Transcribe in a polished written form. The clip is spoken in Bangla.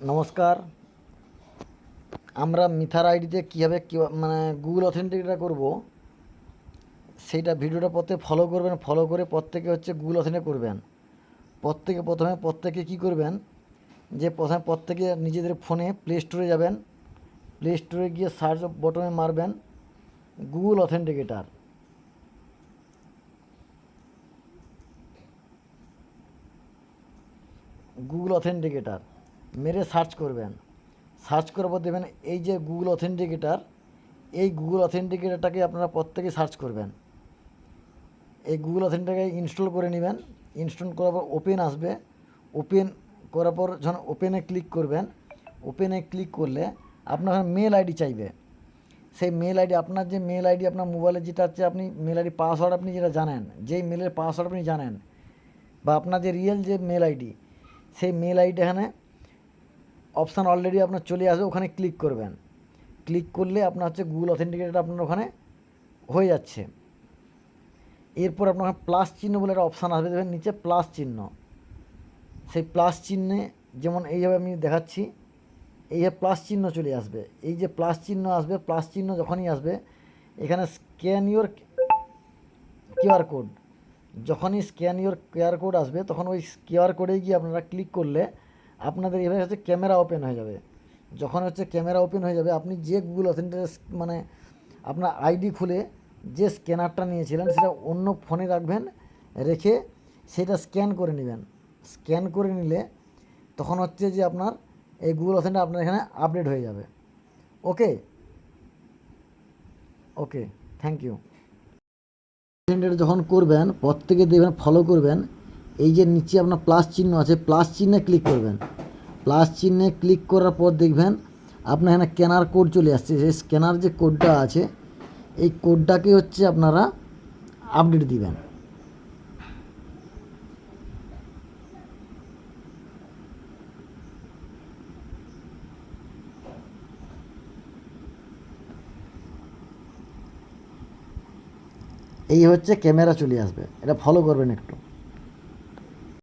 নমস্কার। আমরা মিথার আইডিতে কীভাবে মানে গুগল অথেন্টিকেটটা করব, সেইটা ভিডিওটা প্রত্যেকে ফলো করবেন। ফলো করে প্রত্যেকে গুগল অথেন্টিকেট করবেন। প্রত্যেকে কী করবেন, যে প্রথমে প্রত্যেকে নিজেদের ফোনে প্লে স্টোরে যাবেন। প্লে স্টোরে গিয়ে সার্চ বটনে মারবেন গুগল অথেন্টিকেটার। গুগল অথেন্টিকেটার মেরে সার্চ করবেন। সার্চ করার পর দেবেন এই যে গুগল অথেন্টিকেটার। এই গুগল অথেন্টিকেটারটাকে আপনারা প্রত্যেকে সার্চ করবেন। এই গুগল অথেন্টিকেটার ইনস্টল করে নেবেন। ইনস্টল করার পর ওপেন আসবে। ওপেন করার পর যখন ওপেনে ক্লিক করবেন, ওপেনে ক্লিক করলে আপনার মেল আইডি চাইবে। সেই মেল আইডি, আপনার যে মেল আইডি আপনার মোবাইলে যেটা আছে, আপনি মেল আইডি পাসওয়ার্ড আপনি যেটা জানেন, যেই মেলের পাসওয়ার্ড আপনি জানেন, বা আপনার যে রিয়েল যে মেল আইডি, সেই মেল আইডি এখানে অপশান অলরেডি আপনার চলে আসবে। ওখানে ক্লিক করবেন। ক্লিক করলে আপনার গুগল অথেন্টিকেটার আপনার ওখানে হয়ে যাচ্ছে। এরপর আপনার প্লাস চিহ্ন বলে একটা অপশান আসবে, দেখবেন নিচে প্লাস চিহ্ন। সেই প্লাস চিহ্নে যেমন এইভাবে আমি দেখাচ্ছি, এইভাবে প্লাস চিহ্ন চলে আসবে। এই যে প্লাস চিহ্ন আসবে, প্লাস চিহ্ন যখনই আসবে এখানে স্ক্যান ইওর কিউআর কোড। যখনই স্ক্যান ইওর কিউআর কোড আসবে, তখন ওই কিউআর কোডে গিয়ে আপনারা ক্লিক করলে আপনাদের এভাবে ক্যামেরা ওপেন হয়ে যাবে। যখন ক্যামেরা ওপেন হয়ে যাবে, আপনি যে গুগল অথেন্টিকেট মানে আপনার আইডি খুলে যে স্ক্যানারটা নিয়েছিলেন সেটা অন্য ফোনে রাখবেন, রেখে সেটা স্ক্যান করে নেবেন। স্ক্যান করে নিলে তখন যে আপনার এই গুগল অথেন্টিকেট আপনার এখানে আপডেট হয়ে যাবে। ওকে ওকে, থ্যাংক ইউ। অথেন্টিকেট যখন করবেন প্রত্যেকে দেখবেন ফলো করবেন। এই যে নিচে আপনার প্লাস চিহ্ন আছে, প্লাস চিহ্নে ক্লিক করবেন। প্লাস চিহ্নে ক্লিক করার পর দেখবেন আপনার এখানে স্ক্যানার কোড চলে আসছে। সেই স্ক্যানার যে কোডটা আছে, এই কোডটাকে আপনারা আপডেট দিবেন। এই ক্যামেরা চলে আসবে, এটা ফলো করবেন একটু।